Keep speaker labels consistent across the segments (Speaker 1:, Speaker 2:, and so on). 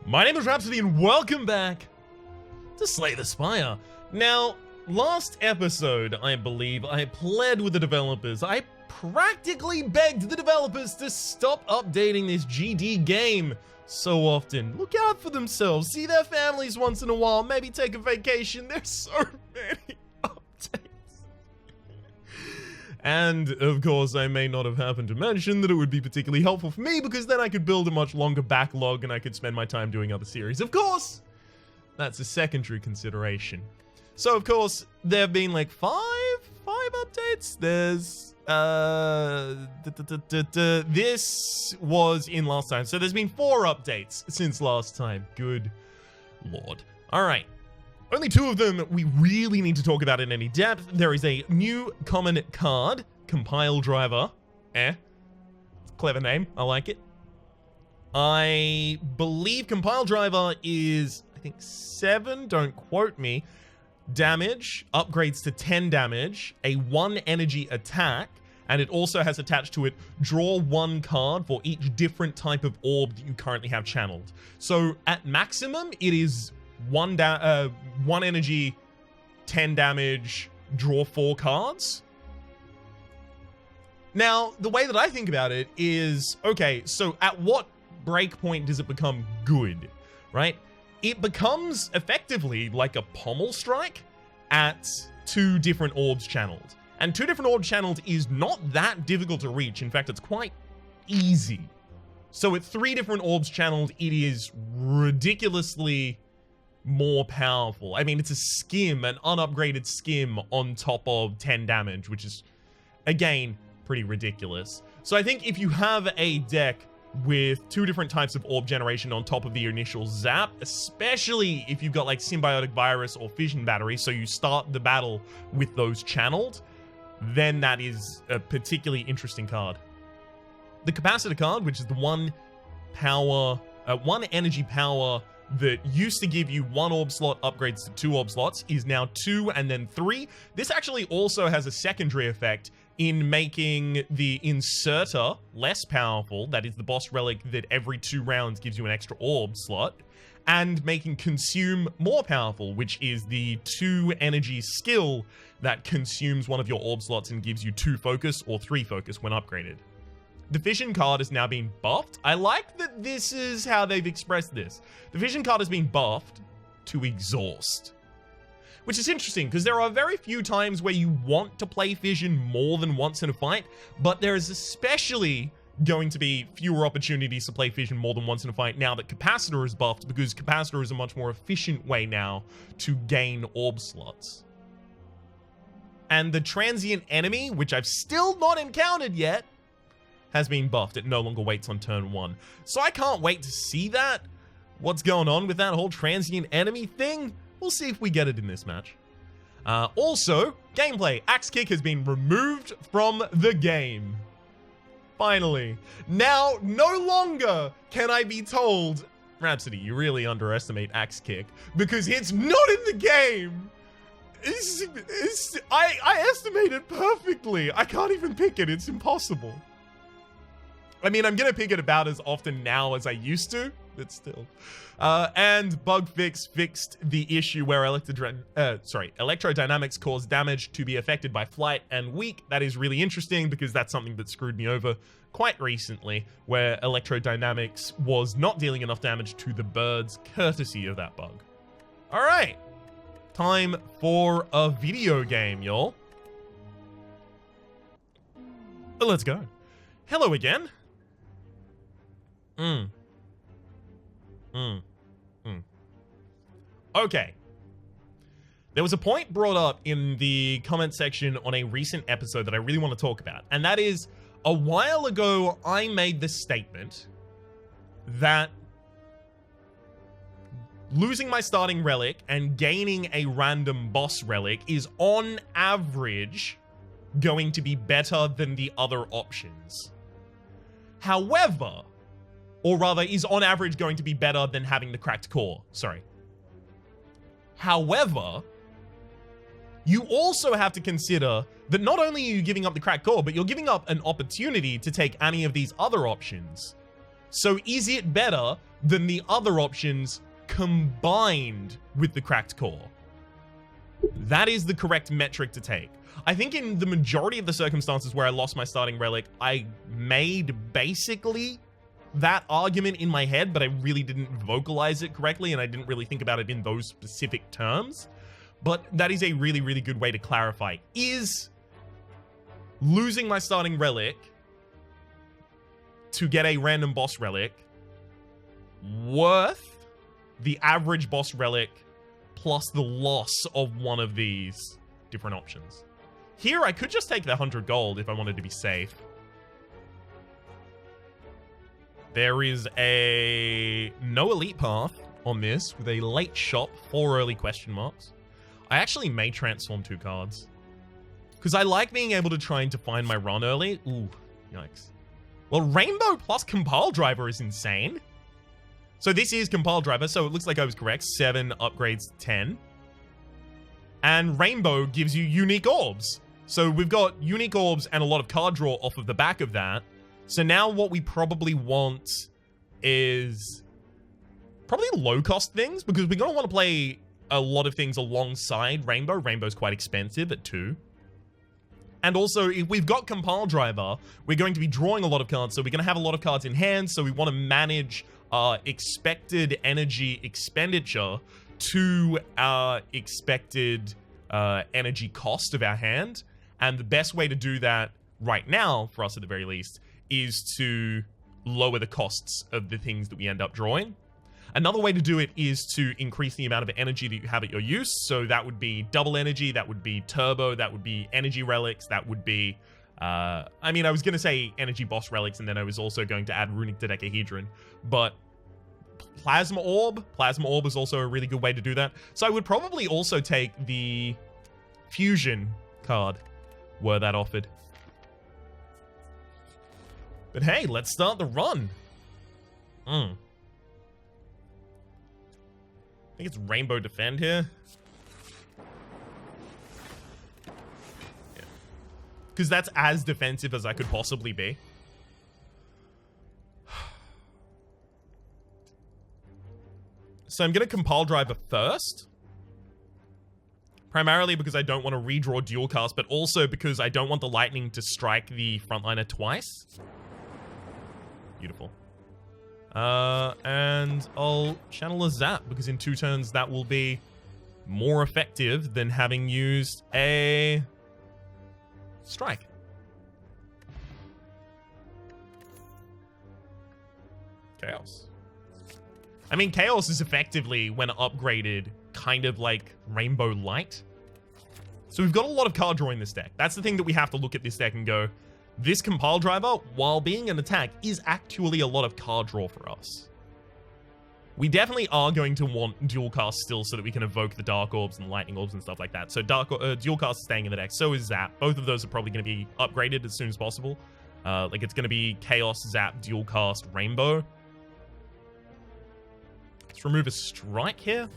Speaker 1: My name is Rhapsody and welcome back to Slay the Spire. Now, last episode, I believe, I pled with the developers. I practically begged the developers to stop updating this GD game so often. Look out for themselves, see their families once in a while, maybe take a vacation. There's so many updates. And, of course, I may not have happened to mention that it would be particularly helpful for me because then I could build a much longer backlog and I could spend my time doing other series. Of course, that's a secondary consideration. So, of course, there have been like five updates. There's, this was in last time. So there's been 4 updates since last time. Good Lord. All right. Only 2 of them we really need to talk about in any depth. There is a new common card, Compile Driver. Clever name, I like it. I believe Compile Driver is, I think 7, don't quote me, damage, upgrades to 10 damage, a 1 energy attack, and it also has attached to it, draw 1 card for each different type of orb that you currently have channeled. So at maximum, it is 1 energy, 10 damage, draw 4 cards. Now, the way that I think about it is, okay, so at what breakpoint does it become good, right? It becomes effectively like a pommel strike at 2 different orbs channeled. And 2 different orbs channeled is not that difficult to reach. In fact, it's quite easy. So at 3 different orbs channeled, it is ridiculously more powerful. I mean, it's a skim, an unupgraded skim on top of 10 damage, which is, again, pretty ridiculous. So I think if you have a deck with 2 different types of orb generation on top of the initial zap, especially if you've got like symbiotic virus or fission battery, so you start the battle with those channeled, then that is a particularly interesting card. The capacitor card, which is the 1 energy power that used to give you 1 orb slot upgrades to 2 orb slots, is now 2 and then 3. This actually also has a secondary effect in making the inserter less powerful, that is the boss relic that every 2 rounds gives you an extra orb slot, and making consume more powerful, which is the 2 energy skill that consumes 1 of your orb slots and gives you 2 focus or 3 focus when upgraded. The fission card is now being buffed. I like that this is how they've expressed this. The fission card has been buffed to exhaust, which is interesting because there are very few times where you want to play fission more than once in a fight, but there is especially going to be fewer opportunities to play fission more than once in a fight now that capacitor is buffed, because capacitor is a much more efficient way now to gain orb slots. And the transient enemy, which I've still not encountered yet, has been buffed. It no longer waits on turn 1. So I can't wait to see that. What's going on with that whole transient enemy thing? We'll see if we get it in this match. Also, gameplay. Axe Kick has been removed from the game. Finally. Now, no longer can I be told, Rhapsody, you really underestimate Axe Kick, because it's not in the game. I estimated perfectly. I can't even pick it. It's impossible. I mean, I'm going to pick it about as often now as I used to, but still. And Bug Fix fixed the issue where electrodynamics caused damage to be affected by flight and weak. That is really interesting because that's something that screwed me over quite recently, where electrodynamics was not dealing enough damage to the birds, courtesy of that bug. All right. Time for a video game, y'all. Let's go. Hello again. Okay. There was a point brought up in the comment section on a recent episode that I really want to talk about, and that is, a while ago, I made the statement that losing my starting relic and gaining a random boss relic is on average going to be better than the other options. However, or rather, is on average going to be better than having the cracked core. Sorry. However, you also have to consider that not only are you giving up the cracked core, but you're giving up an opportunity to take any of these other options. So is it better than the other options combined with the cracked core? That is the correct metric to take. I think in the majority of the circumstances where I lost my starting relic, I made basically that argument in my head, but I really didn't vocalize it correctly, and I didn't really think about it in those specific terms. But that is a really, really good way to clarify. Is losing my starting relic to get a random boss relic worth the average boss relic plus the loss of one of these different options? Here, I could just take the 100 gold if I wanted to be safe. There is no elite path on this with a late shop, 4 early question marks. I actually may transform 2 cards because I like being able to try and define my run early. Ooh, yikes. Well, Rainbow plus Compile Driver is insane. So this is Compile Driver, so it looks like I was correct. 7 upgrades to 10. And Rainbow gives you unique orbs. So we've got unique orbs and a lot of card draw off of the back of that. So now what we probably want is probably low-cost things, because we're going to want to play a lot of things alongside Rainbow. Rainbow's quite expensive at 2. And also, if we've got Compile Driver, we're going to be drawing a lot of cards, so we're going to have a lot of cards in hand, so we want to manage our expected energy expenditure to our expected energy cost of our hand. And the best way to do that right now, for us at the very least, is to lower the costs of the things that we end up drawing. Another way to do it is to increase the amount of energy that you have at your use. So that would be double energy, that would be turbo, that would be energy relics, that would be... I was going to say energy boss relics, and then I was also going to add runic dodecahedron. But Plasma Orb is also a really good way to do that. So I would probably also take the Fusion card, were that offered. But hey, let's start the run. I think it's Rainbow Defend here. Yeah. Because that's as defensive as I could possibly be. So I'm going to Compile Driver first. Primarily because I don't want to redraw dual cast, but also because I don't want the lightning to strike the frontliner twice. Beautiful. And I'll channel a Zap, because in 2 turns that will be more effective than having used a strike. Chaos. I mean, Chaos is effectively, when upgraded, kind of like Rainbow Light. So we've got a lot of card draw in this deck. That's the thing that we have to look at this deck and go, this Compile Driver, while being an attack, is actually a lot of card draw for us. We definitely are going to want dual cast still so that we can evoke the Dark Orbs and Lightning Orbs and stuff like that. So dual cast is staying in the deck. So is Zap. Both of those are probably going to be upgraded as soon as possible. It's going to be Chaos, Zap, dual cast, Rainbow. Let's remove a strike here.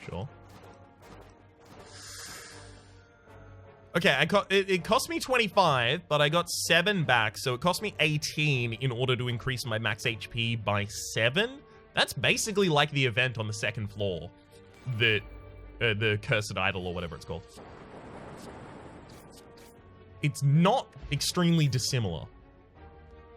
Speaker 1: Sure. Okay, it cost me 25, but I got 7 back, so it cost me 18 in order to increase my max HP by 7. That's basically like the event on the 2nd floor, the Cursed Idol or whatever it's called. It's not extremely dissimilar.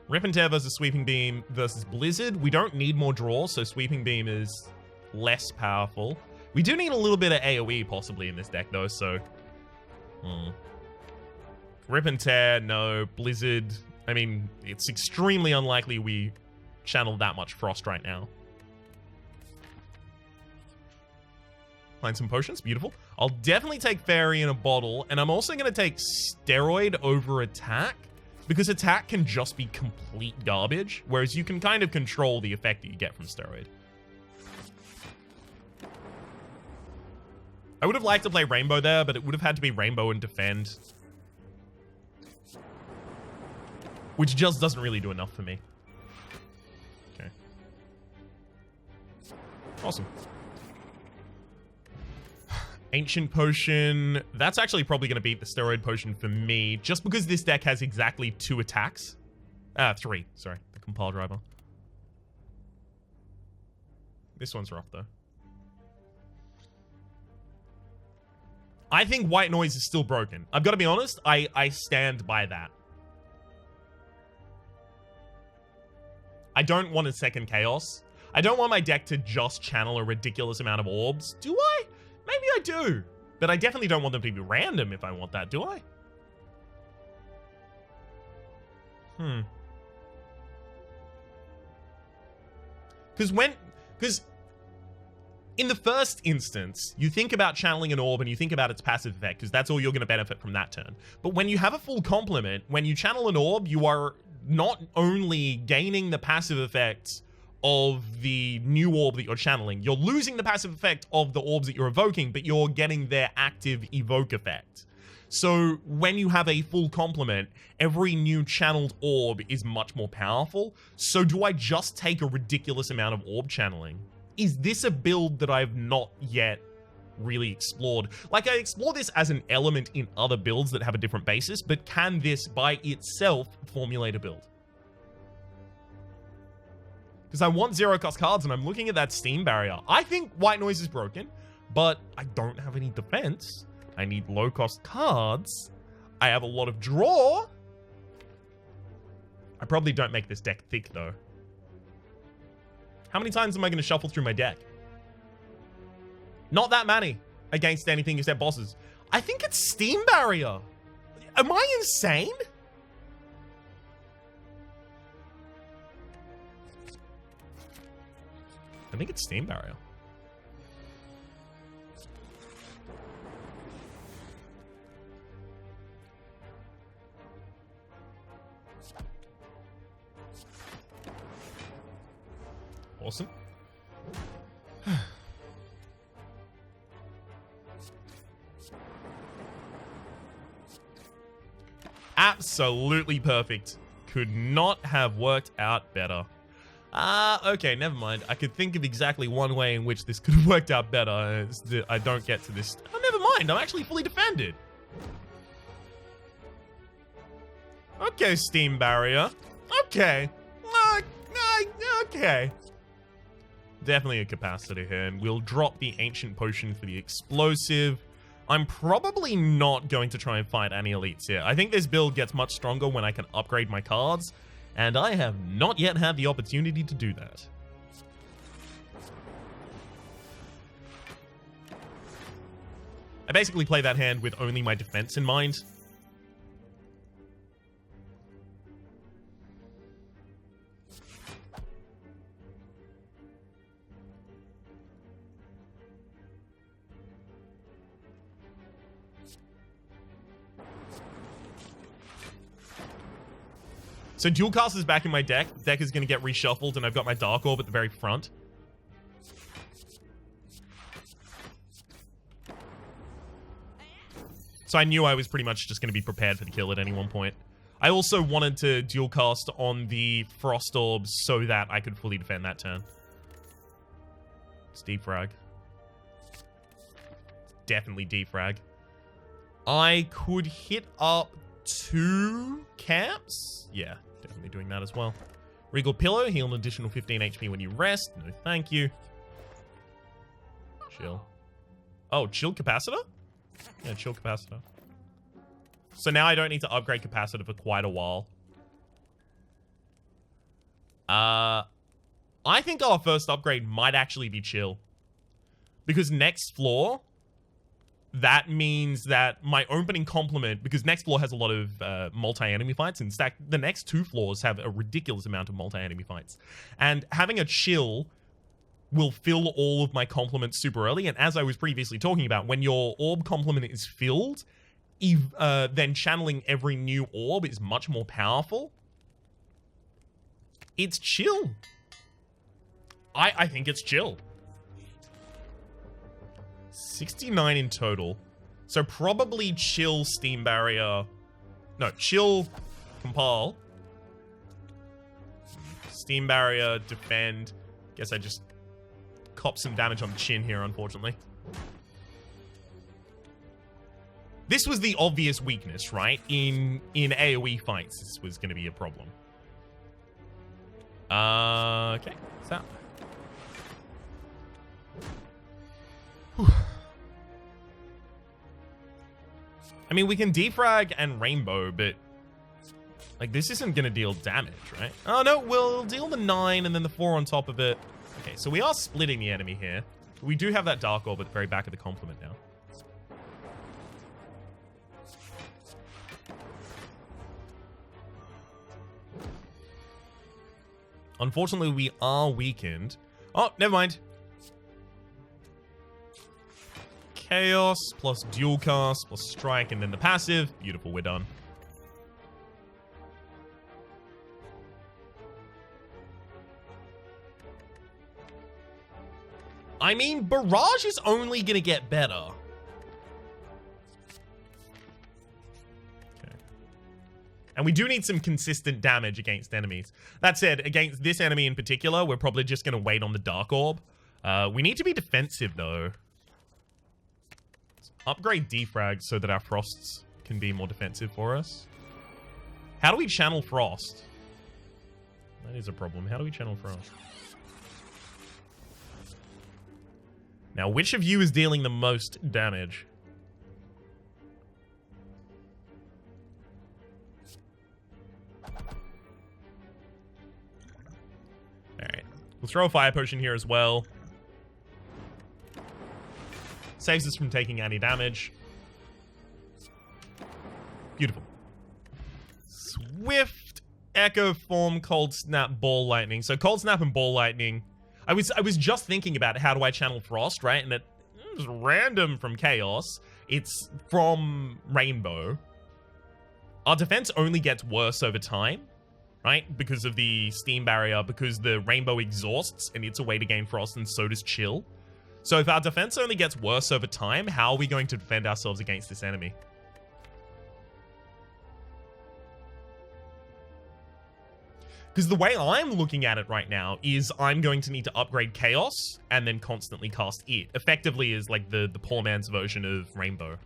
Speaker 1: Rip and Tear versus Sweeping Beam versus Blizzard. We don't need more draw, so Sweeping Beam is less powerful. We do need a little bit of AoE possibly in this deck though, so... Rip and Tear, no. Blizzard, I mean, it's extremely unlikely we channel that much Frost right now. Find some potions, beautiful. I'll definitely take Fairy in a bottle, and I'm also going to take Steroid over Attack, because Attack can just be complete garbage, whereas you can kind of control the effect that you get from Steroid. I would have liked to play Rainbow there, but it would have had to be Rainbow and Defend. Which just doesn't really do enough for me. Okay. Awesome. Ancient Potion. That's actually probably going to beat the Steroid Potion for me, just because this deck has exactly 2 attacks. 3. Sorry, the compile driver. This one's rough, though. I think white noise is still broken. I've got to be honest, I stand by that. I don't want a second chaos. I don't want my deck to just channel a ridiculous amount of orbs. Do I? Maybe I do. But I definitely don't want them to be random if I want that, do I? Because in the first instance, you think about channeling an orb and you think about its passive effect, because that's all you're going to benefit from that turn. But when you have a full complement, when you channel an orb, you are not only gaining the passive effects of the new orb that you're channeling, you're losing the passive effect of the orbs that you're evoking, but you're getting their active evoke effect. So when you have a full complement, every new channeled orb is much more powerful. So do I just take a ridiculous amount of orb channeling? Is this a build that I've not yet really explored? Like, I explore this as an element in other builds that have a different basis, but can this by itself formulate a build? Because I want zero cost cards and I'm looking at that Steam barrier. I think white noise is broken, but I don't have any defense. I need low cost cards. I have a lot of draw. I probably don't make this deck thick though. How many times am I going to shuffle through my deck? Not that many against anything except bosses. I think it's Steam barrier. Am I insane? I think it's Steam barrier. Awesome. Absolutely perfect. Could not have worked out better. Okay, never mind. I could think of exactly one way in which this could have worked out better. I don't get to this. Oh, never mind. I'm actually fully defended. Okay, Steam barrier. Okay. Okay. Definitely a capacitor here, and we'll drop the ancient potion for the explosive. I'm probably not going to try and fight any elites here. I think this build gets much stronger when I can upgrade my cards, and I have not yet had the opportunity to do that. I basically play that hand with only my defense in mind. So dual cast is back in my deck. The deck is going to get reshuffled, and I've got my Dark Orb at the very front. So I knew I was pretty much just going to be prepared for the kill at any one point. I also wanted to dual cast on the Frost Orbs so that I could fully defend that turn. It's defrag. Definitely defrag. I could hit up 2 camps. Yeah, definitely doing that as well. Regal Pillow, heal an additional 15 HP when you rest. No, thank you. Chill. Oh, chill capacitor? Yeah, chill capacitor. So now I don't need to upgrade capacitor for quite a while. I think our first upgrade might actually be chill. Because next floor, that means that my opening complement, because next floor has a lot of multi-enemy fights, in fact, the next 2 floors have a ridiculous amount of multi-enemy fights. And having a chill will fill all of my complements super early, and as I was previously talking about, when your orb complement is filled, then channeling every new orb is much more powerful. It's chill. I think it's chill. 69 in total. So probably chill Steam barrier. No, chill compile. Steam barrier, defend. Guess I just cop some damage on the chin here, unfortunately. This was the obvious weakness, right? In AoE fights, this was going to be a problem. Okay. So. I mean, we can defrag and rainbow, but like this isn't going to deal damage, right? Oh, no, we'll deal the 9 and then the 4 on top of it. Okay, so we are splitting the enemy here. We do have that Dark Orb at the very back of the complement now. Unfortunately, we are weakened. Oh, never mind. Chaos plus dual cast plus strike and then the passive. Beautiful, we're done. I mean, Barrage is only going to get better. Okay. And we do need some consistent damage against enemies. That said, against this enemy in particular, we're probably just going to wait on the Dark Orb. We need to be defensive, though. Let's upgrade Defrag so that our Frosts can be more defensive for us. How do we channel Frost? That is a problem. How do we channel Frost? Now, which of you is dealing the most damage? Alright. We'll throw a Fire Potion here as well. Saves us from taking any damage. Beautiful. Swift, Echo Form, Cold Snap, Ball Lightning. So Cold Snap and Ball Lightning... I was just thinking about how do I channel Frost, right? And it was random from Chaos. It's from Rainbow. Our defense only gets worse over time, right? Because of the Steam Barrier, because the Rainbow exhausts and it's a way to gain Frost, and so does Chill. So if our defense only gets worse over time, how are we going to defend ourselves against this enemy? Because the way I'm looking at it right now is I'm going to need to upgrade Chaos and then constantly cast it. Effectively is like the poor man's version of Rainbow.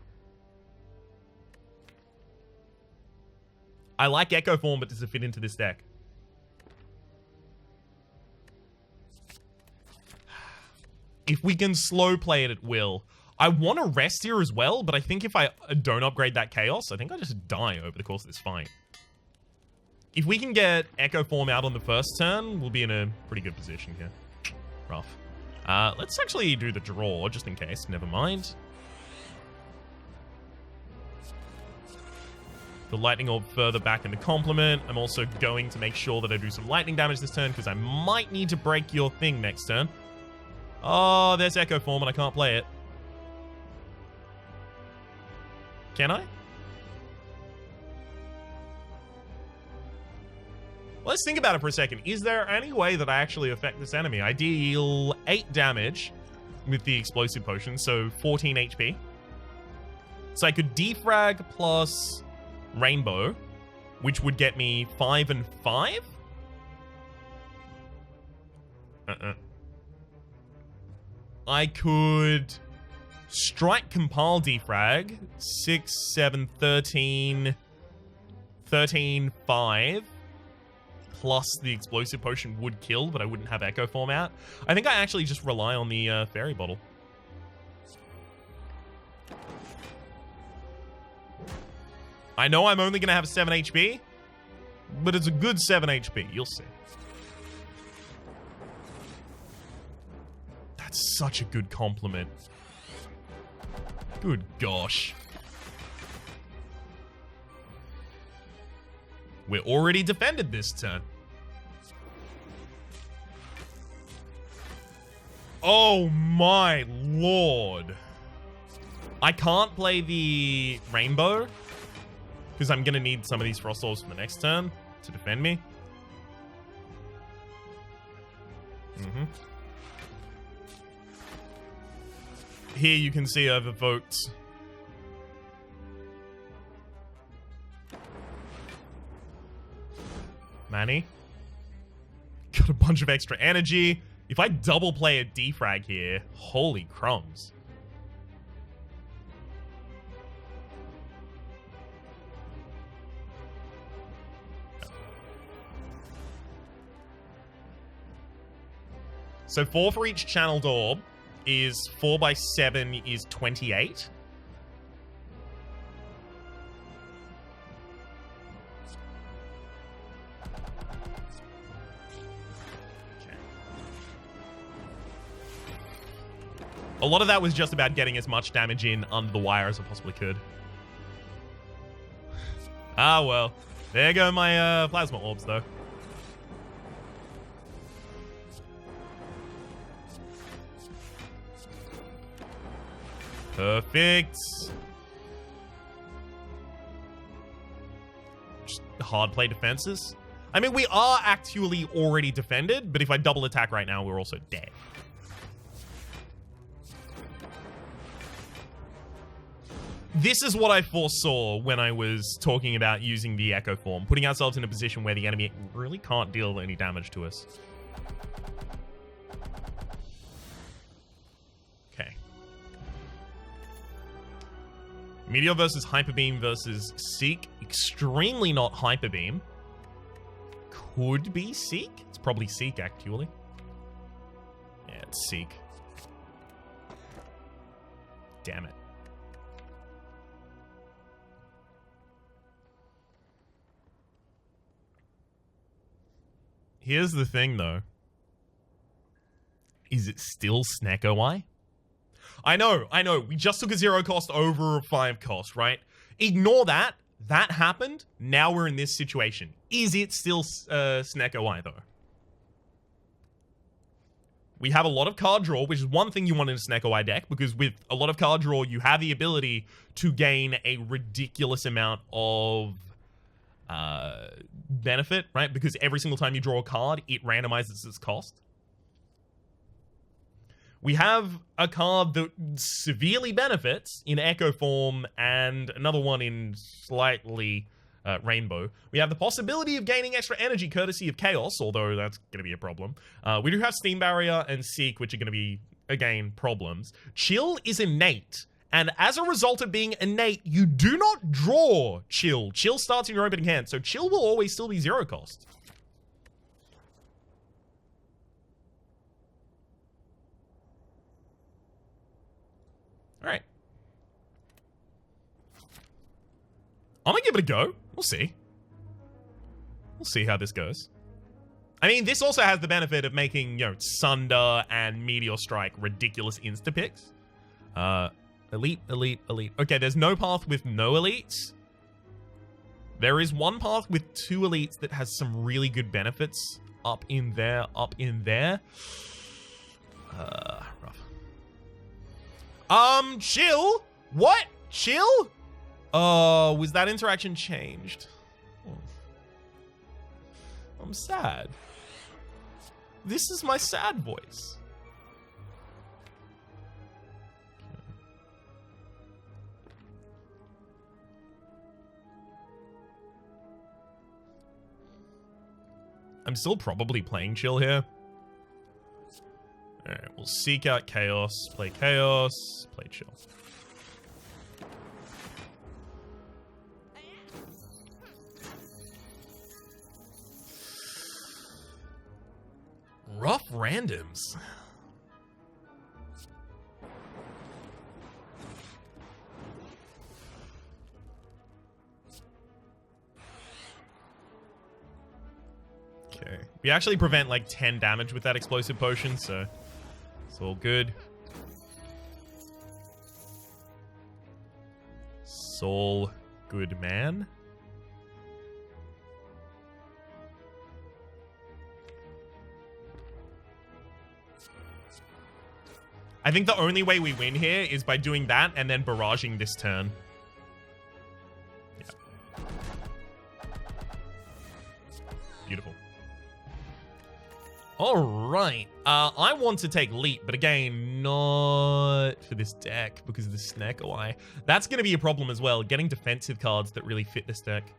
Speaker 1: I like Echo Form, but does it fit into this deck? If we can slow play it, it will. I want to rest here as well, but I think if I don't upgrade that Chaos, I think I just die over the course of this fight. If we can get Echo Form out on the first turn, we'll be in a pretty good position here. Rough. Let's actually do the draw, just in case. Never mind. The Lightning Orb further back in the complement. I'm also going to make sure that I do some lightning damage this turn, because I might need to break your thing next turn. Oh, there's Echo Form, and I can't play it. Can I? Let's think about it for a second. Is there any way that I actually affect this enemy? I deal 8 damage with the Explosive Potion, so 14 HP. So I could defrag plus Rainbow, which would get me 5 and 5? I could strike, compile, defrag. 6, 7, 13, 13, 5. Plus the Explosive Potion would kill, but I wouldn't have Echo Form out. I think I actually just rely on the Fairy Bottle. I know I'm only going to have 7 HP, but it's a good 7 HP. You'll see. That's such a good compliment. Good gosh. We're already defended this turn. Oh my lord. I can't play the Rainbow because I'm going to need some of these Frost Orbs for the next turn to defend me. Here you can see I've evoked Manny. Got a bunch of extra energy. If I double play a defrag here, holy crumbs. So 4 for each channeled orb is 4 by 7 is 28. Okay. A lot of that was just about getting as much damage in under the wire as I possibly could. Ah, well. There go my plasma orbs, though. Perfect. Just hard play defenses. I mean, we are actually already defended, but if I double attack right now, we're also dead. This is what I foresaw when I was talking about using the Echo Form, putting ourselves in a position where the enemy really can't deal any damage to us. Okay. Meteor versus Hyper Beam versus Seek. Extremely not Hyper Beam. Could be Seek. It's probably Seek, actually. Yeah, it's Seek. Damn it. Here's the thing, though. Is it still Snack OI? I know. We just took a 0 cost over a 5 cost, right? Ignore that. That happened. Now we're in this situation. Is it still Snack OI, though? We have a lot of card draw, which is one thing you want in a Snack OI deck, because with a lot of card draw, you have the ability to gain a ridiculous amount of benefit, right? Because every single time you draw a card, it randomizes its cost. We have a card that severely benefits in Echo Form and another one in slightly Rainbow. We have the possibility of gaining extra energy courtesy of Chaos, although that's going to be a problem. We do have Steam Barrier and Seek, which are going to be, again, problems. Chill is innate. And as a result of being innate, you do not draw Chill. Chill starts in your opening hand, so Chill will always still be 0 cost. Alright. I'm gonna give it a go. We'll see. We'll see how this goes. I mean, this also has the benefit of making, you know, Sunder and Meteor Strike ridiculous insta-picks. Elite. Okay, there's no path with no elites. There is one path with 2 elites that has some really good benefits. Up in there. Rough. Chill? What? Chill? Oh, was that interaction changed? Oh. I'm sad. This is my sad voice. I'm still probably playing Chill here. Alright, we'll seek out Chaos, play Chill. Rough randoms. Okay. We actually prevent like 10 damage with that explosive potion, so it's all good. Soul good man. I think the only way we win here is by doing that and then barraging this turn. Yeah. Beautiful. All right. I want to take Leap, but again, not for this deck because of the Snack OI. That's going to be a problem as well, getting defensive cards that really fit this deck.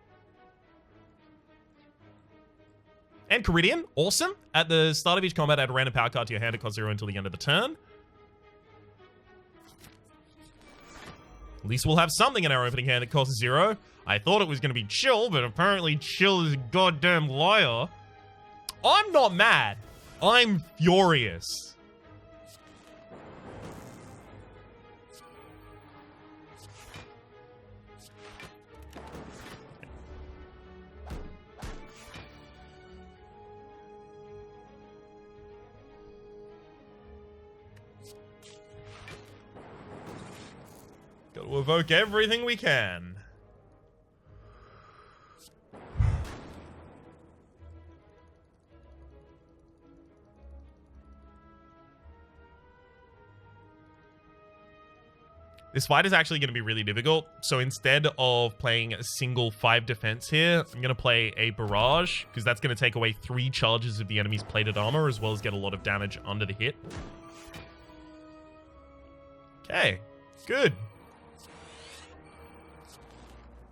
Speaker 1: And Caridian, awesome. At the start of each combat, add a random power card to your hand. It costs 0 until the end of the turn. At least we'll have something in our opening hand that costs 0. I thought it was going to be Chill, but apparently Chill is a goddamn liar. I'm not mad. I'm furious. Got to evoke everything we can. This fight is actually going to be really difficult, so instead of playing a single 5 defense here, I'm going to play a barrage, because that's going to take away 3 charges of the enemy's plated armor, as well as get a lot of damage under the hit. Okay, good.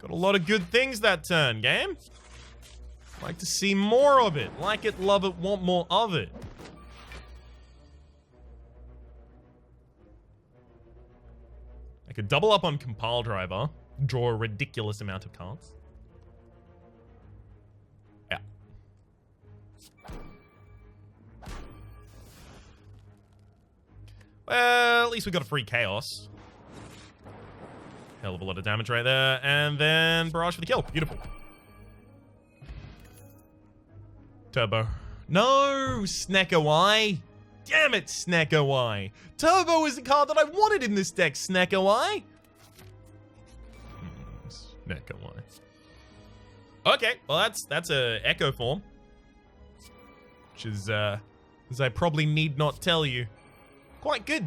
Speaker 1: Got a lot of good things that turn, game. Like to see more of it. Like it, love it, want more of it. I could double up on Compile Driver, draw a ridiculous amount of cards. Yeah. Well, at least we got a free Chaos. Hell of a lot of damage right there. And then Barrage for the kill. Beautiful. Turbo. No, Snack-O-Eye. Damn it, Snack-O-Eye. Turbo is the card that I wanted in this deck, Snack-O-Eye. Snack-O-Eye. Okay, well that's a Echo form. Which is, as I probably need not tell you, quite good.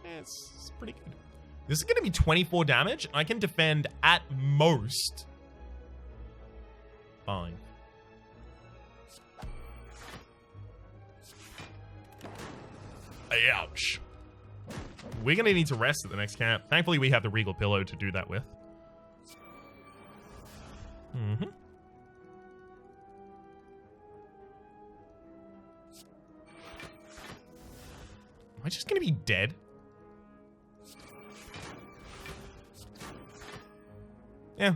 Speaker 1: Yeah, it's pretty good. This is going to be 24 damage. I can defend at most 5. Ouch. We're going to need to rest at the next camp. Thankfully, we have the Regal Pillow to do that with. Mm-hmm. Am I just going to be dead? Yeah.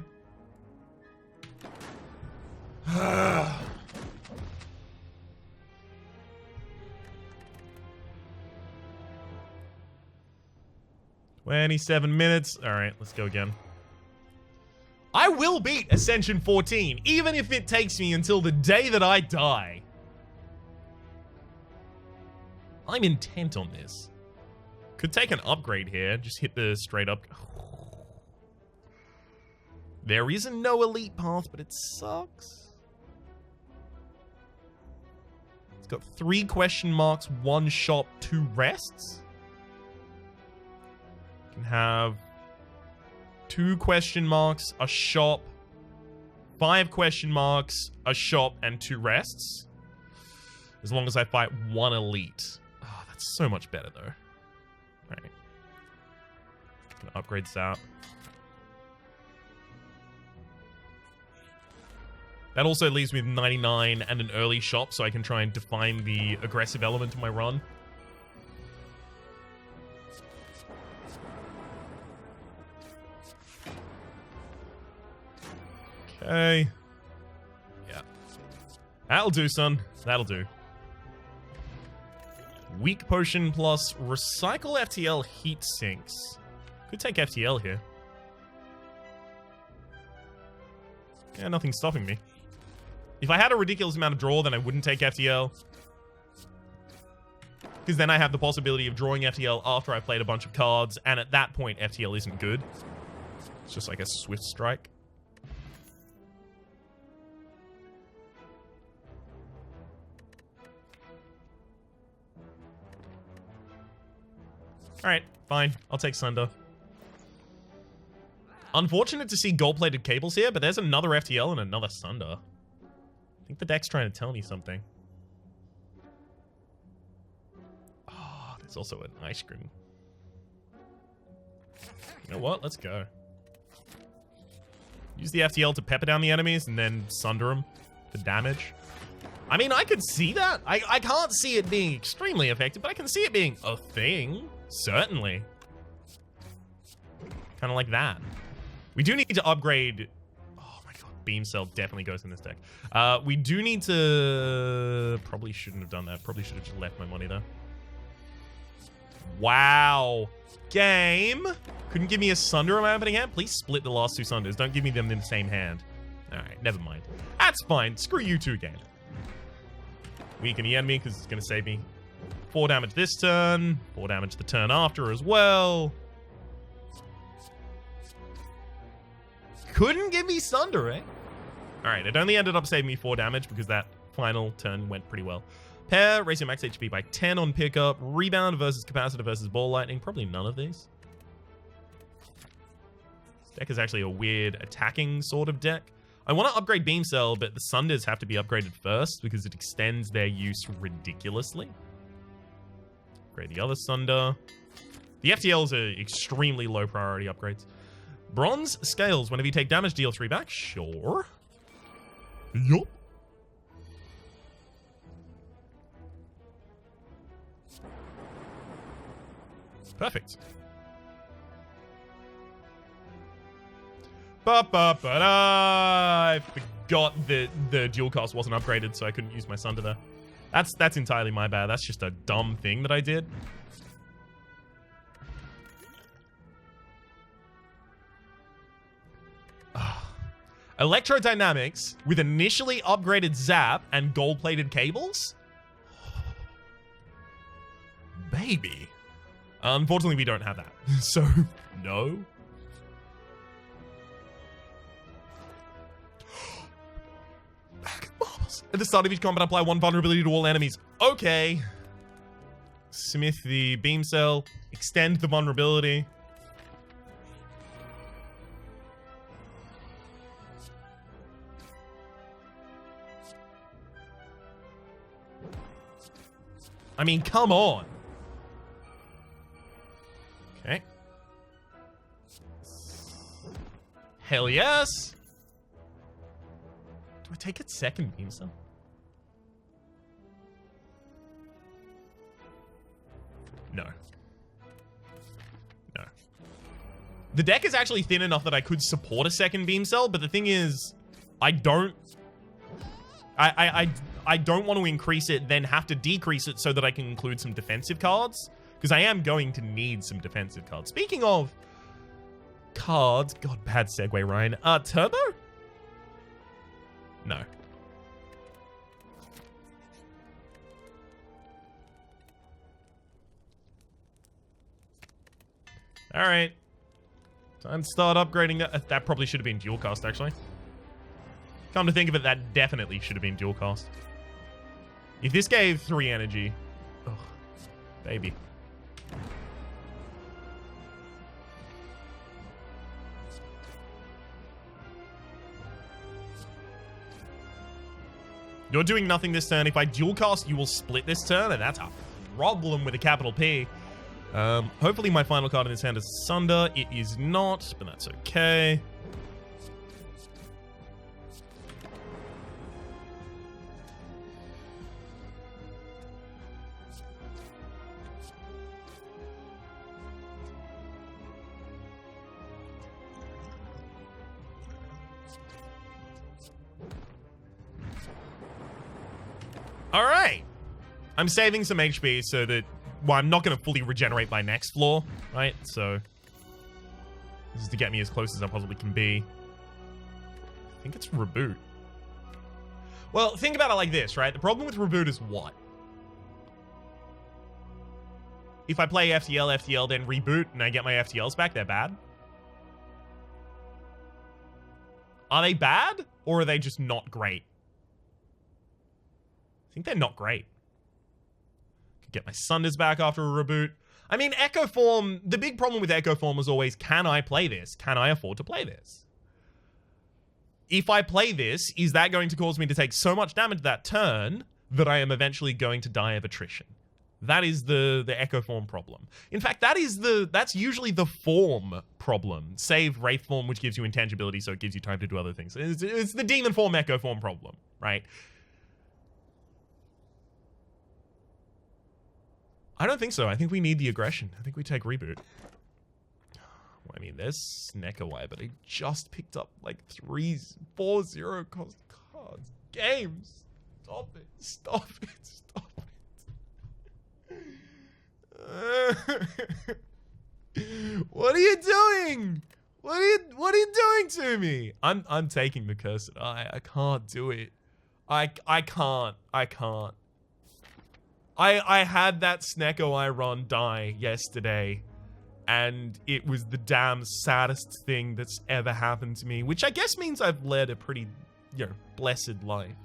Speaker 1: "27 minutes. All right, let's go again. I will beat Ascension 14, even if it takes me until the day that I die. I'm intent on this. Could take an upgrade here. Just hit the straight up. There is a no elite path, but it sucks. It's got 3 question marks, 1 shop, 2 rests. Can have 2 question marks, a shop, 5 question marks, a shop, and 2 rests. As long as I fight 1 elite. Oh, that's so much better, though. Alright. Gonna upgrade this out. That also leaves me with 99 and an early shop, so I can try and define the aggressive element of my run. Okay. Yeah. That'll do, son. That'll do. Weak potion plus recycle FTL heat sinks. Could take FTL here. Yeah, nothing's stopping me. If I had a ridiculous amount of draw, then I wouldn't take FTL. Because then I have the possibility of drawing FTL after I've played a bunch of cards, and at that point, FTL isn't good. It's just like a Swift Strike. Alright, fine. I'll take Sunder. Unfortunate to see gold-plated cables here, but there's another FTL and another Sunder. I think the deck's trying to tell me something. Oh, there's also an ice cream. You know what? Let's go. Use the FTL to pepper down the enemies and then Sunder them for damage. I mean, I could see that. I can't see it being extremely effective, but I can see it being a thing. Certainly. Kind of like that. We do need to upgrade... Oh my god. Beam Cell definitely goes in this deck. We do need to... Probably shouldn't have done that. Probably should have just left my money there. Wow. Game. Couldn't give me a Sunder in my opening hand? Please split the last 2 Sunders. Don't give me them in the same hand. Alright, never mind. That's fine. Screw you two, game. Weaken the enemy because it's going to save me 4 damage this turn. 4 damage the turn after as well. Couldn't give me Sunder, eh? Alright, it only ended up saving me 4 damage because that final turn went pretty well. Pair, raise your max HP by 10 on pickup. Rebound versus Capacitor versus Ball Lightning. Probably none of these. This deck is actually a weird attacking sort of deck. I want to upgrade Beam Cell, but the Sunders have to be upgraded first because it extends their use ridiculously. Upgrade the other Sunder. The FTLs are extremely low priority upgrades. Bronze Scales. Whenever you take damage, deal 3 back. Sure. Yup. Perfect. I forgot that the dual cast wasn't upgraded, so I couldn't use my Sunder there. That's entirely my bad. That's just a dumb thing that I did. Electrodynamics with initially upgraded Zap and gold-plated cables? Baby. Unfortunately, we don't have that. So, no. At the start of each combat, apply 1 vulnerability to all enemies. Okay. Smith the Beam Cell. Extend the vulnerability. I mean, come on. Okay. Hell yes. Do I take a second Beam Cell? No. No. The deck is actually thin enough that I could support a second Beam Cell, but the thing is, I don't want to increase it, then have to decrease it so that I can include some defensive cards. Because I am going to need some defensive cards. Speaking of cards, God, bad segue, Ryan. Turbo? No. All right. Time to start upgrading that. That probably should have been dual cast, actually. Come to think of it, that definitely should have been dual cast. If this gave 3 energy... Ugh, baby. You're doing nothing this turn. If I dual cast, you will split this turn, and that's a problem with a capital P. Hopefully my final card in this hand is Sunder. It is not, but that's okay. All right. I'm saving some HP so that, well, I'm not going to fully regenerate by next floor, right? So this is to get me as close as I possibly can be. I think it's reboot. Well, think about it like this, right? The problem with reboot is what? If I play FTL, then reboot, and I get my FTLs back, they're bad? Are they bad? Or are they just not great? I think they're not great. Could get my Sunders back after a reboot. I mean, Echo Form, the big problem with Echo Form was always, can I play this? Can I afford to play this? If I play this, is that going to cause me to take so much damage that turn that I am eventually going to die of attrition? That is the Echo Form problem. In fact, that's usually the form problem. Save Wraith Form, which gives you intangibility, so it gives you time to do other things. It's the Demon Form Echo Form problem, right? I don't think so. I think we need the aggression. I think we take reboot. I mean, there's Snekawai, but I just picked up like 3-4-0 cost cards. Games. Stop it. Stop it. Stop it. What are you doing? What are you doing to me? I'm taking the cursed eye. I can't do it. I can't. I had that Snekawai run die yesterday, and it was the damn saddest thing that's ever happened to me, which I guess means I've led a pretty, blessed life.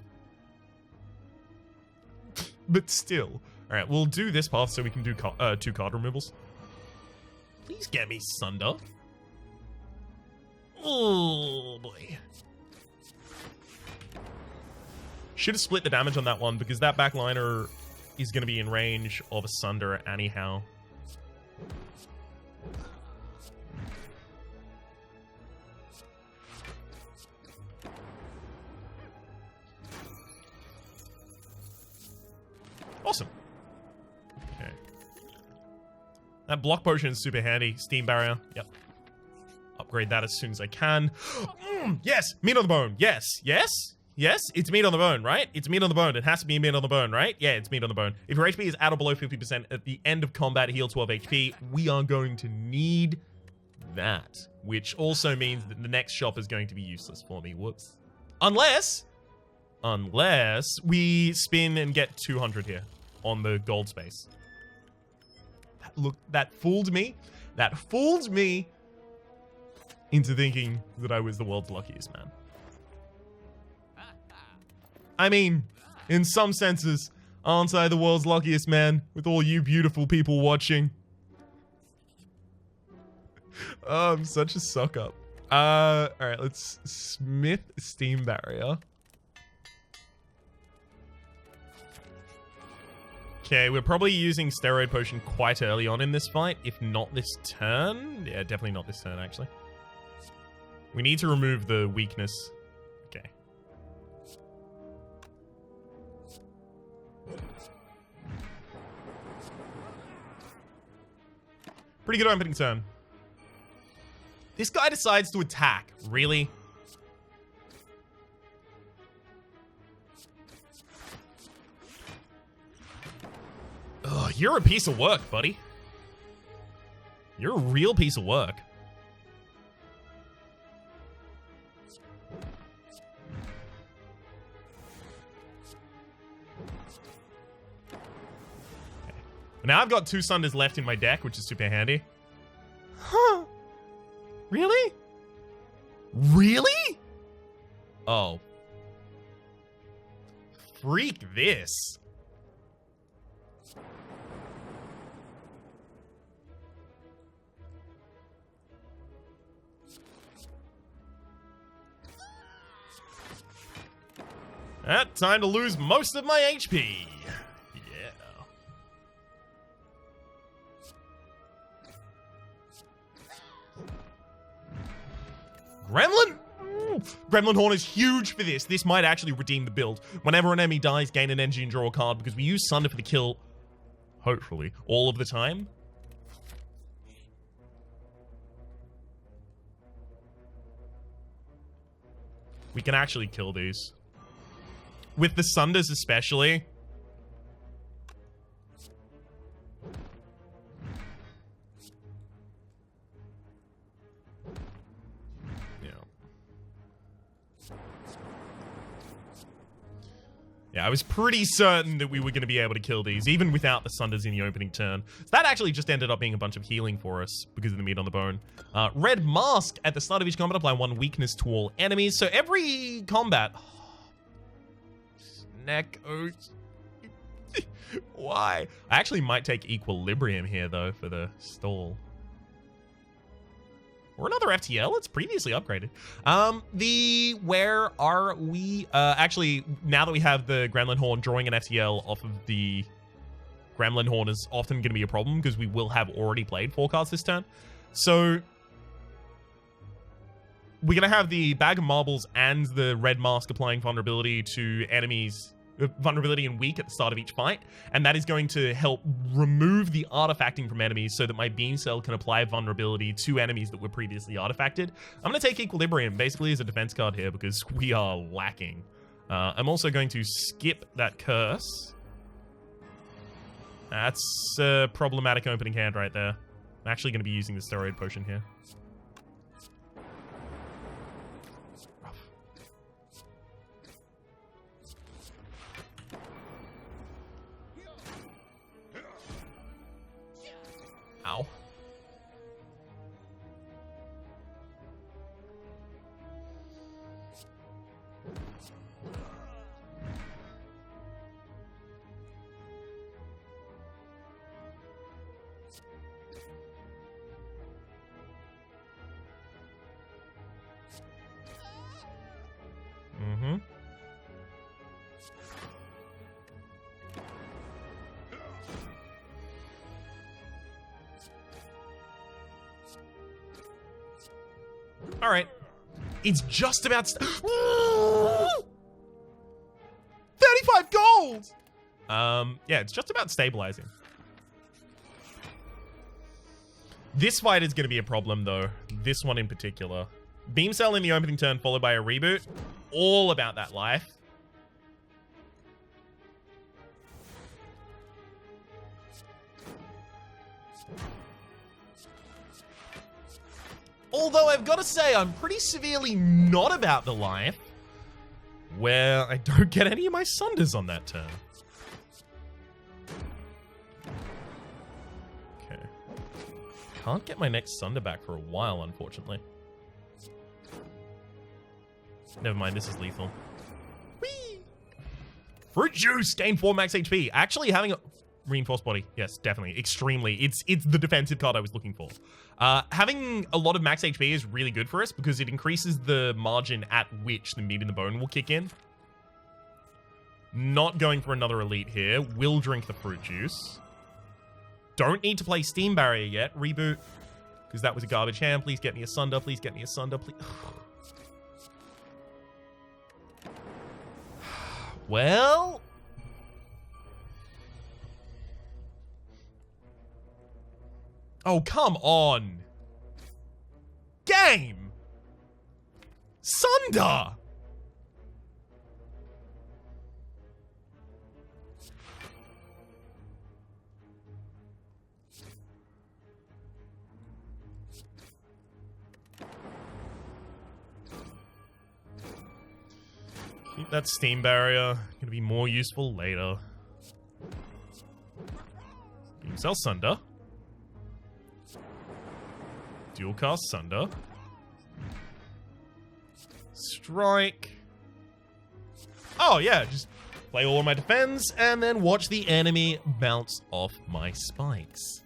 Speaker 1: But still. Alright, we'll do this path so we can do 2 card removals. Please get me Sunder. Oh, boy. Should have split the damage on that one, because that backliner is going to be in range of a Sunder anyhow. Awesome. Okay. That block potion is super handy. Steam barrier. Yep. Upgrade that as soon as I can. Yes! Meat on the bone. Yes. Yes? Yes? It's meat on the bone, right? It's meat on the bone. It has to be meat on the bone, right? Yeah, it's meat on the bone. If your HP is at or below 50% at the end of combat, heal 12 HP, we are going to need that. Which also means that the next shop is going to be useless for me. Whoops. Unless we spin and get 200 here on the gold space. That fooled me. That fooled me into thinking that I was the world's luckiest man. I mean, in some senses, aren't I the world's luckiest man with all you beautiful people watching? Oh, I'm such a suck up. Alright, let's smith steam barrier. Okay, we're probably using steroid potion quite early on in this fight, if not this turn. Yeah, definitely not this turn, actually. We need to remove the weakness. Okay. Pretty good opening turn. This guy decides to attack. Really? Ugh, you're a piece of work, buddy. You're a real piece of work. Okay. Now I've got 2 Sunders left in my deck, which is super handy. Huh? Really? Really? Oh. Freak this. Time to lose most of my HP. Yeah. Gremlin? Gremlin Horn is huge for this. This might actually redeem the build. Whenever an enemy dies, gain an energy and draw a card, because we use Sunder for the kill, hopefully, all of the time. We can actually kill these. With the Sunders especially. Yeah, I was pretty certain that we were going to be able to kill these, even without the Sunders in the opening turn. So that actually just ended up being a bunch of healing for us because of the meat on the bone. Red Mask. At the start of each combat, apply 1 weakness to all enemies. So every combat... Neck. Oh. Why? I actually might take Equilibrium here, though, for the stall. Or another FTL. It's previously upgraded. Where are we? Actually, now that we have the Gremlin Horn, drawing an FTL off of the Gremlin Horn is often going to be a problem because we will have already played 4 cards this turn. So we're going to have the Bag of Marbles and the Red Mask applying vulnerability to enemies vulnerability and weak at the start of each fight, and that is going to help remove the artifacting from enemies so that my beam cell can apply vulnerability to enemies that were previously artifacted. I'm going to take Equilibrium basically as a defense card here because we are lacking. I'm also going to skip that curse. That's a problematic opening hand right there. I'm actually going to be using the steroid potion here. Ow. Mm-hmm. All right. It's just about 35 gold. Yeah, it's just about stabilizing. This fight is going to be a problem though. This one in particular. Beam cell in the opening turn followed by a reboot. All about that life. Although I've got to say, I'm pretty severely not about the life where I don't get any of my Sunders on that turn. Okay. Can't get my next Sunder back for a while, unfortunately. Never mind, this is lethal. Whee! Fruit juice! Gain 4 max HP. Actually having a reinforced body. Yes, definitely. Extremely. It's the defensive card I was looking for. Having a lot of max HP is really good for us because it increases the margin at which the meat in the bone will kick in. Not going for another elite here. Will drink the fruit juice. Don't need to play Steam Barrier yet. Reboot. Because that was a garbage hand. Please get me a Sunder. Please get me a Sunder. Please. Well... Oh, come on. Game. Sunder. Keep that steam barrier. Gonna be more useful later. Beam cell Sunder. Dual cast Sunder. Strike. Oh yeah, just play all of my defense and then watch the enemy bounce off my spikes.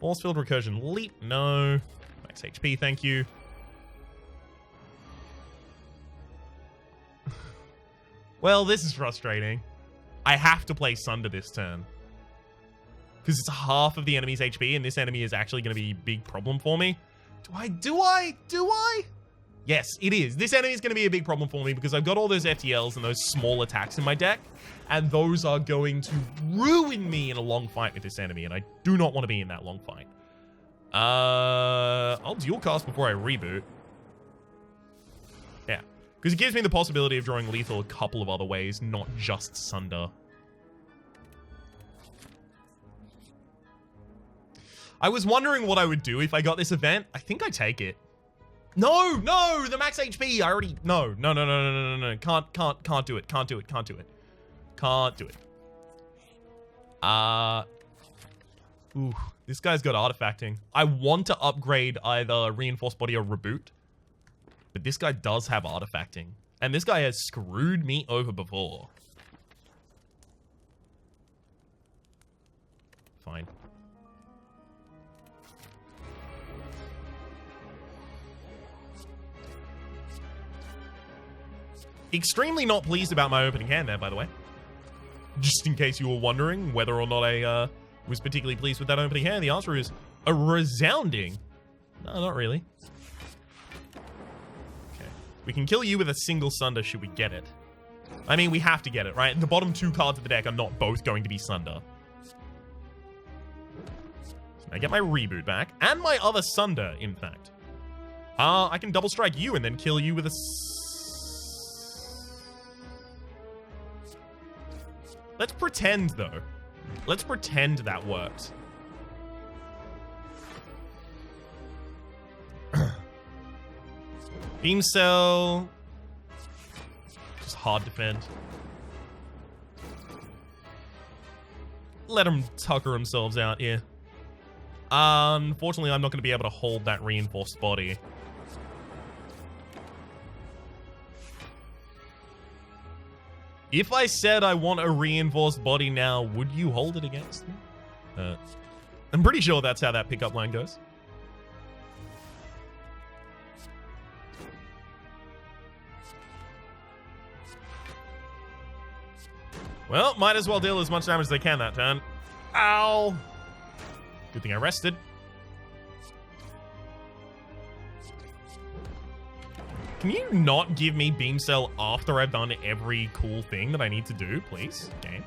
Speaker 1: Force field recursion leap, no. Max HP, thank you. Well, this is frustrating. I have to play Sunder this turn. Because it's half of the enemy's HP, and this enemy is actually going to be a big problem for me. Do I? Yes, it is. This enemy is going to be a big problem for me because I've got all those FTLs and those small attacks in my deck, and those are going to ruin me in a long fight with this enemy, and I do not want to be in that long fight. I'll dual cast before I reboot. Yeah, because it gives me the possibility of drawing lethal a couple of other ways, not just Sunder. I was wondering what I would do if I got this event. I think I take it. No, the max HP. I already, no. Can't do it. Can't do it. Ooh, this guy's got artifacting. I want to upgrade either reinforced body or reboot, but this guy does have artifacting, and this guy has screwed me over before. Fine. Extremely not pleased about my opening hand there, by the way. Just in case you were wondering whether or not I was particularly pleased with that opening hand, the answer is a resounding. No, not really. Okay. We can kill you with a single Sunder should we get it. I mean, we have to get it, right? The bottom 2 cards of the deck are not both going to be Sunder. So I get my Reboot back. And my other Sunder, in fact. I can double strike you and then kill you with a... Let's pretend, though. Let's pretend that works. Beam Cell. Just hard defend. Let them tucker themselves out here. Unfortunately, I'm not going to be able to hold that reinforced body. If I said I want a reinforced body now, would you hold it against me? I'm pretty sure that's how that pickup line goes. Well, might as well deal as much damage as they can that turn. Ow! Good thing I rested. Can you not give me Beam Cell after I've done every cool thing that I need to do, please? Okay.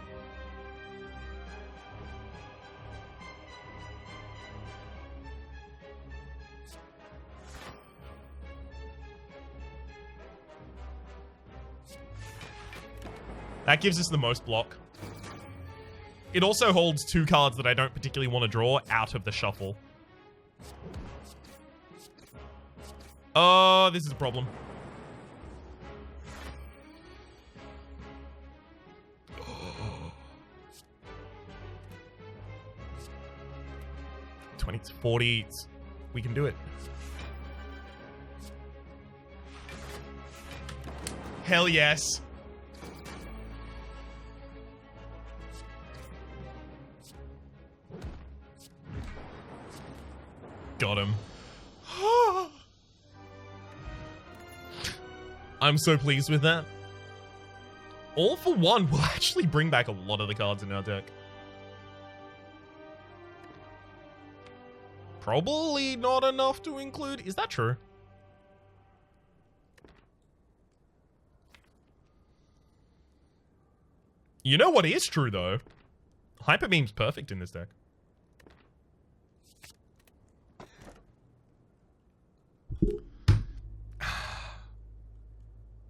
Speaker 1: That gives us the most block. It also holds 2 cards that I don't particularly want to draw out of the shuffle. Oh, this is a problem. Oh. 20 to 40. We can do it. Hell yes. Got him. I'm so pleased with that. All for one will actually bring back a lot of the cards in our deck. Probably not enough to include. Is that true? You know what is true, though? Hyper Beam's perfect in this deck.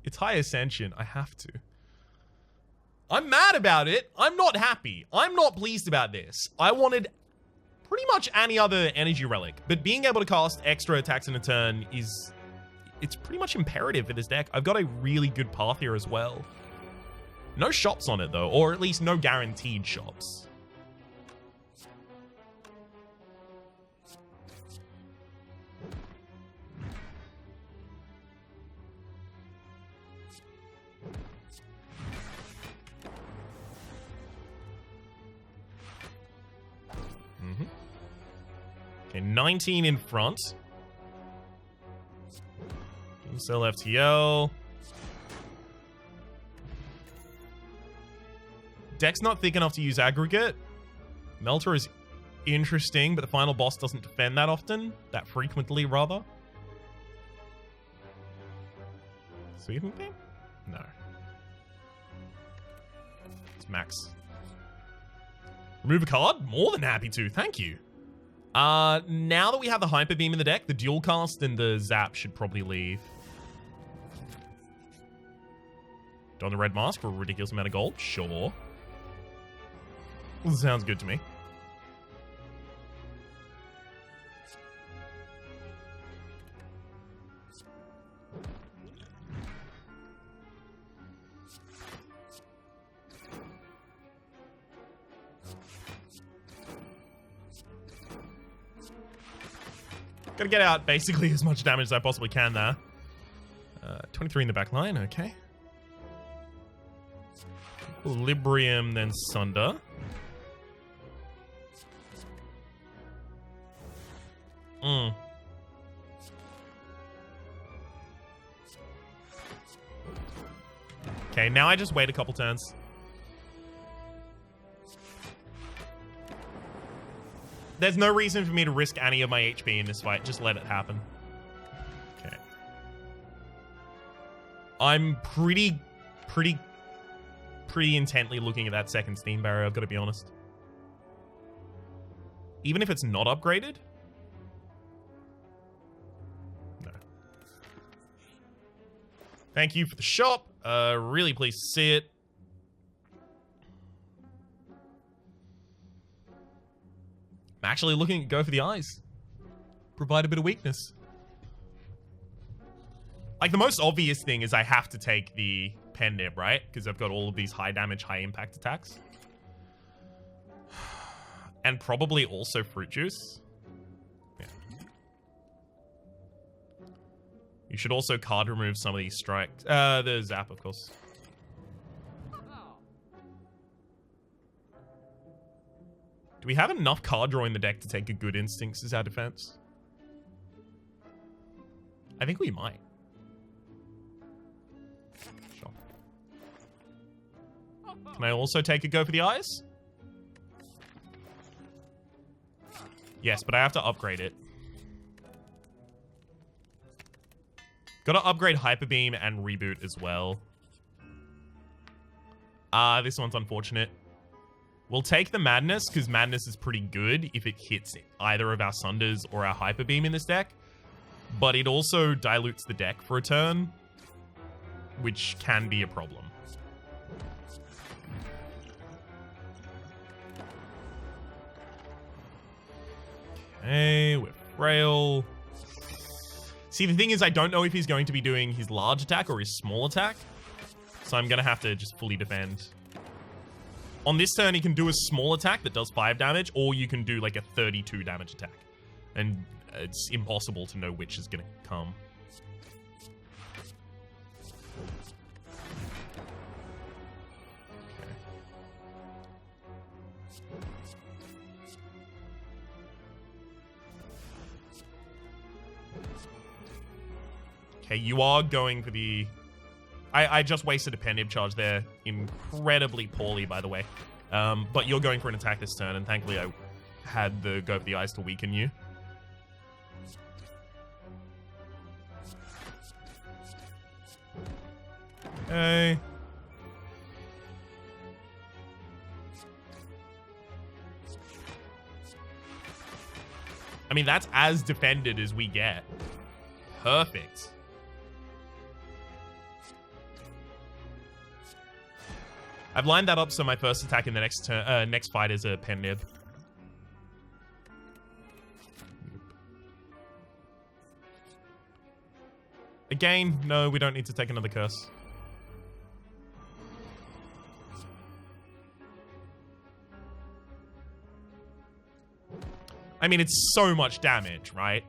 Speaker 1: It's High Ascension. I have to. I'm mad about it. I'm not happy. I'm not pleased about this. I wanted pretty much any other energy relic, but being able to cast extra attacks in a turn is... It's pretty much imperative for this deck. I've got a really good path here as well. No shops on it, though, or at least no guaranteed shops. Okay, 19 in front. Sell FTL. Deck's not thick enough to use aggregate. Melter is interesting, but the final boss doesn't defend that often. That frequently, rather. Sweeping Beam? No. It's max. Remove a card? More than happy to. Thank you. Now that we have the Hyper Beam in the deck, the Dual Cast and the Zap should probably leave. Don the Red Mask for a ridiculous amount of gold? Sure. Sounds good to me. Gotta get out basically as much damage as I possibly can there. 23 in the back line, okay. Equilibrium, then Sunder. Okay, now I just wait a couple turns. There's no reason for me to risk any of my HP in this fight. Just let it happen. Okay. I'm pretty pretty intently looking at that second steam barrier, I've got to be honest. Even if it's not upgraded? No. Thank you for the shop. Really pleased to see it. I'm actually looking to go for the eyes. Provide a bit of weakness. Like, the most obvious thing is I have to take the pen nib, right? Because I've got all of these high damage, high impact attacks. And probably also fruit juice. Yeah. You should also card remove some of these strikes. The zap, of course. Do we have enough card draw in the deck to take a good instincts as our defense? I think we might. Sure. Can I also take a go for the eyes? Yes, but I have to upgrade it. Gotta upgrade Hyper Beam and Reboot as well. This one's unfortunate. We'll take the Madness, because Madness is pretty good if it hits either of our Sunders or our Hyper Beam in this deck. But it also dilutes the deck for a turn, which can be a problem. Okay, we're frail. See, the thing is, I don't know if he's going to be doing his large attack or his small attack. So I'm going to have to just fully defend. On this turn, he can do a small attack that does 5 damage, or you can do like a 32 damage attack. And it's impossible to know which is going to come. Okay, you are going for the... I just wasted a pen nib charge there incredibly poorly, by the way. But you're going for an attack this turn, and thankfully I had the go for the eyes to weaken you. Okay. I mean, that's as defended as we get. Perfect. I've lined that up so my first attack in the next turn, next fight is a pen nib. Again, no, we don't need to take another curse. I mean, it's so much damage, right?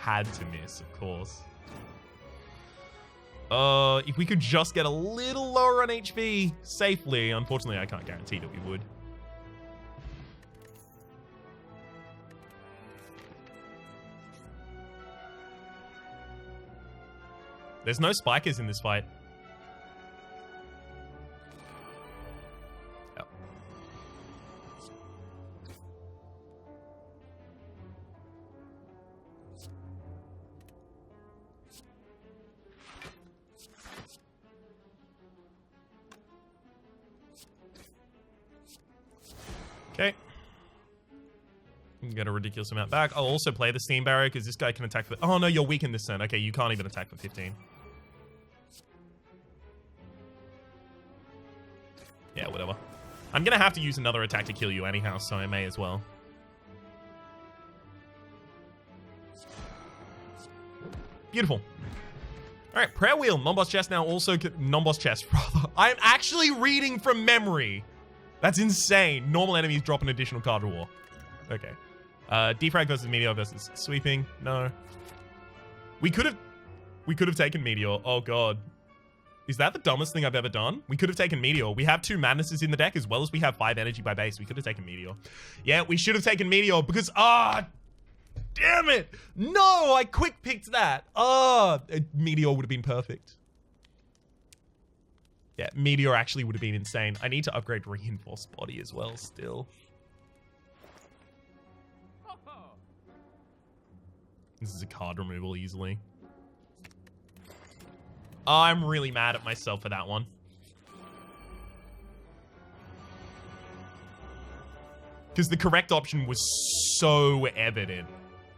Speaker 1: Had to miss, of course. If we could just get a little lower on HP safely. Unfortunately, I can't guarantee that we would. There's no spikers in this fight. Yep. Okay. Get a ridiculous amount back. I'll also play the Steam Barrier because this guy can attack for... Oh, no, you're weak in this turn. Okay, you can't even attack for 15. Yeah, whatever. I'm going to have to use another attack to kill you anyhow, so I may as well. Beautiful. All right, Prayer Wheel. Non-boss chest now also... Non-boss chest, rather. I'm actually reading from memory. That's insane. Normal enemies drop an additional card reward. Okay. Defrag versus Meteor versus Sweeping. No. We could have taken Meteor. Oh, God. Is that the dumbest thing I've ever done? We could have taken Meteor. We have 2 Madnesses in the deck as well as we have 5 energy by base. We could have taken Meteor. Yeah, we should have taken Meteor because... damn it! No, I quick picked that. Meteor would have been perfect. Yeah, Meteor actually would have been insane. I need to upgrade Reinforced Body as well still. This is a card removal easily. Oh, I'm really mad at myself for that one. Because the correct option was so evident.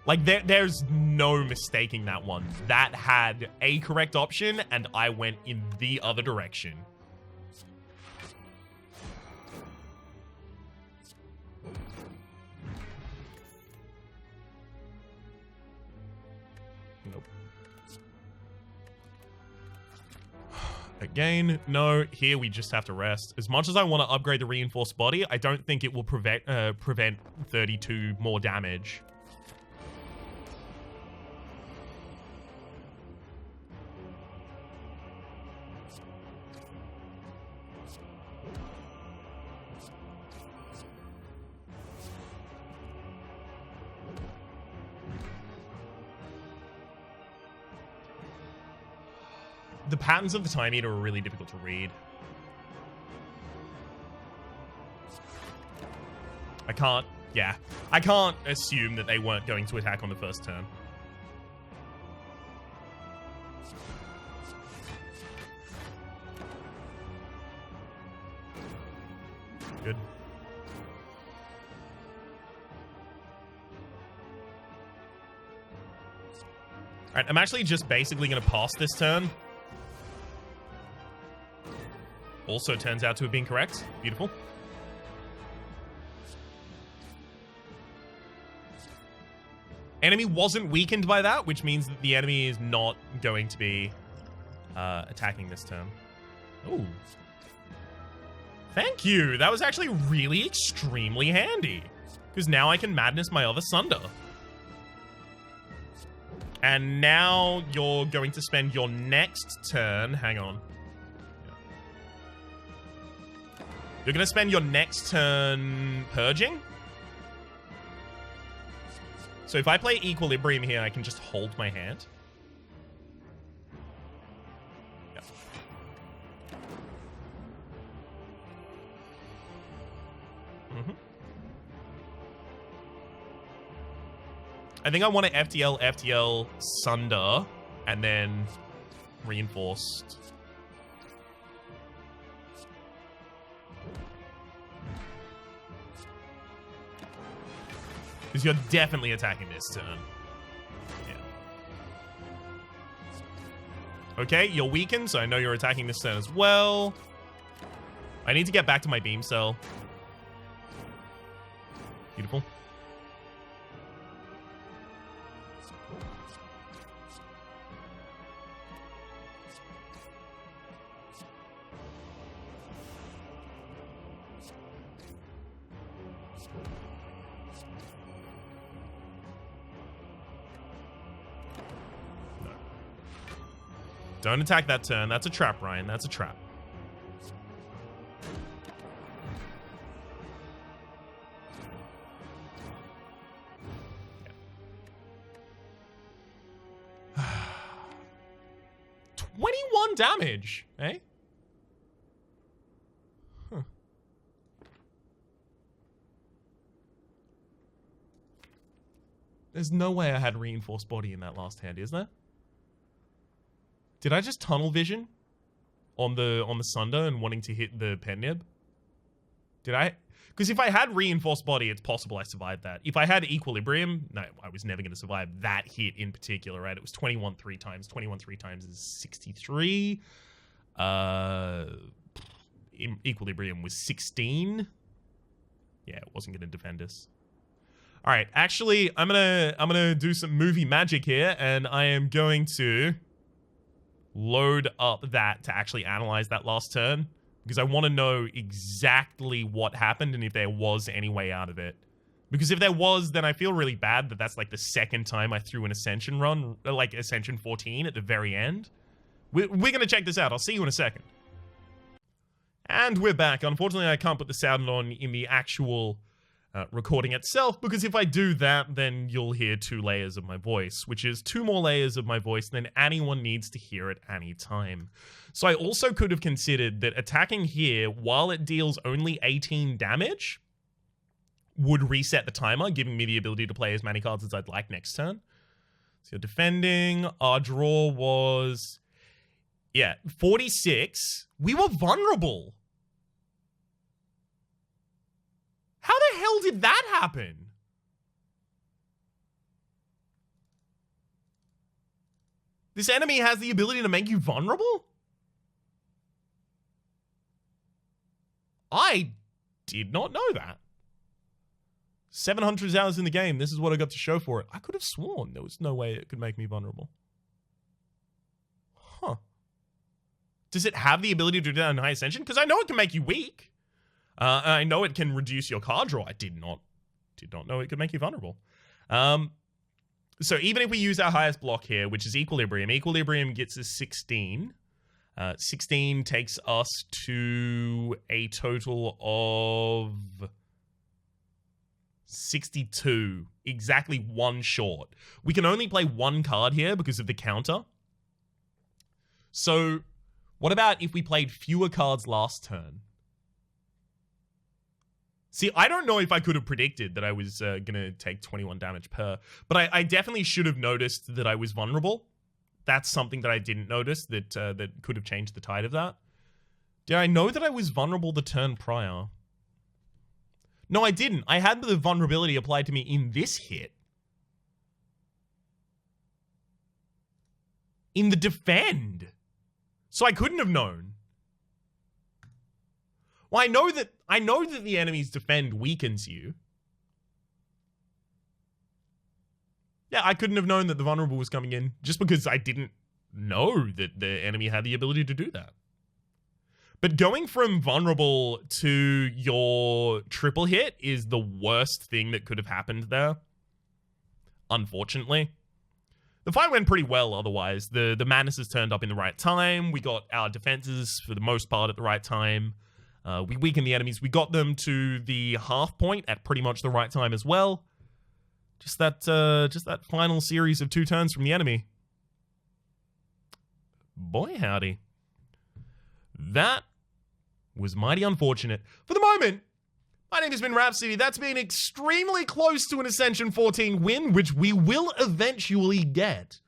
Speaker 1: Like, there's no mistaking that one. That had a correct option, and I went in the other direction. Nope. Again, no. Here we just have to rest. As much as I want to upgrade the reinforced body, I don't think it will prevent 32 more damage. The patterns of the time eater are really difficult to read. I can't assume that they weren't going to attack on the first turn. Good. Alright, I'm actually just basically going to pass this turn. Also turns out to have been correct. Beautiful. Enemy wasn't weakened by that, which means that the enemy is not going to be attacking this turn. Ooh. Thank you. That was actually really extremely handy. Because now I can madness my other Sunder. And now you're going to spend your next turn. Hang on. You're going to spend your next turn purging. So if I play Equilibrium here, I can just hold my hand. Yep. I think I want to FTL, Sunder, and then Reinforced. Because you're definitely attacking this turn. Yeah. Okay, you're weakened, so I know you're attacking this turn as well. I need to get back to my beam cell. Beautiful. Don't attack that turn. That's a trap, Ryan. That's a trap. Yeah. 21 damage, eh? Huh. There's no way I had reinforced body in that last hand, is there? Did I just tunnel vision on the Sunder and wanting to hit the pen nib? Did I? Because if I had reinforced body, it's possible I survived that. If I had equilibrium, no, I was never going to survive that hit in particular, right? It was 21 3 times. 21 3 times is 63. Equilibrium was 16. Yeah, it wasn't going to defend us. All right, actually, I'm gonna do some movie magic here, and I am going to load up that to actually analyze that last turn, because I want to know exactly what happened and if there was any way out of it. Because if there was, then I feel really bad that that's like the second time I threw an Ascension run, like Ascension 14 at the very end. We're going to check this out. I'll see you in a second. And we're back. Unfortunately, I can't put the sound on in the actual recording itself, because if I do that, then you'll hear 2 layers of my voice, which is 2 more layers of my voice than anyone needs to hear at any time. So I also could have considered that attacking here, while it deals only 18 damage, would reset the timer, giving me the ability to play as many cards as I'd like next turn. So you're defending. Our draw was, 46. We were vulnerable. How the hell did that happen? This enemy has the ability to make you vulnerable? I did not know that. 700 hours in the game, this is what I got to show for it. I could have sworn there was no way it could make me vulnerable. Huh. Does it have the ability to do that in High Ascension? Because I know it can make you weak. I know it can reduce your card draw. I did not know it could make you vulnerable. So even if we use our highest block here, which is Equilibrium, Equilibrium gets us 16. 16 takes us to a total of 62. Exactly one short. We can only play one card here because of the counter. So what about if we played fewer cards last turn? See, I don't know if I could have predicted that I was going to take 21 damage per, but I definitely should have noticed that I was vulnerable. That's something that I didn't notice that that could have changed the tide of that. Did I know that I was vulnerable the turn prior? No, I didn't. I had the vulnerability applied to me in this hit. In the defend. So I couldn't have known. Well, I know that the enemy's defend weakens you. Yeah, I couldn't have known that the vulnerable was coming in just because I didn't know that the enemy had the ability to do that. But going from vulnerable to your triple hit is the worst thing that could have happened there. Unfortunately. The fight went pretty well otherwise. The madnesses turned up in the right time. We got our defenses for the most part at the right time. We weakened the enemies. We got them to the half point at pretty much the right time as well. Just that final series of 2 turns from the enemy. Boy, howdy. That was mighty unfortunate. For the moment, my name has been Rhapsody. That's been extremely close to an Ascension 14 win, which we will eventually get.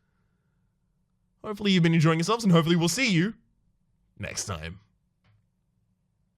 Speaker 1: Hopefully you've been enjoying yourselves, and hopefully we'll see you next time.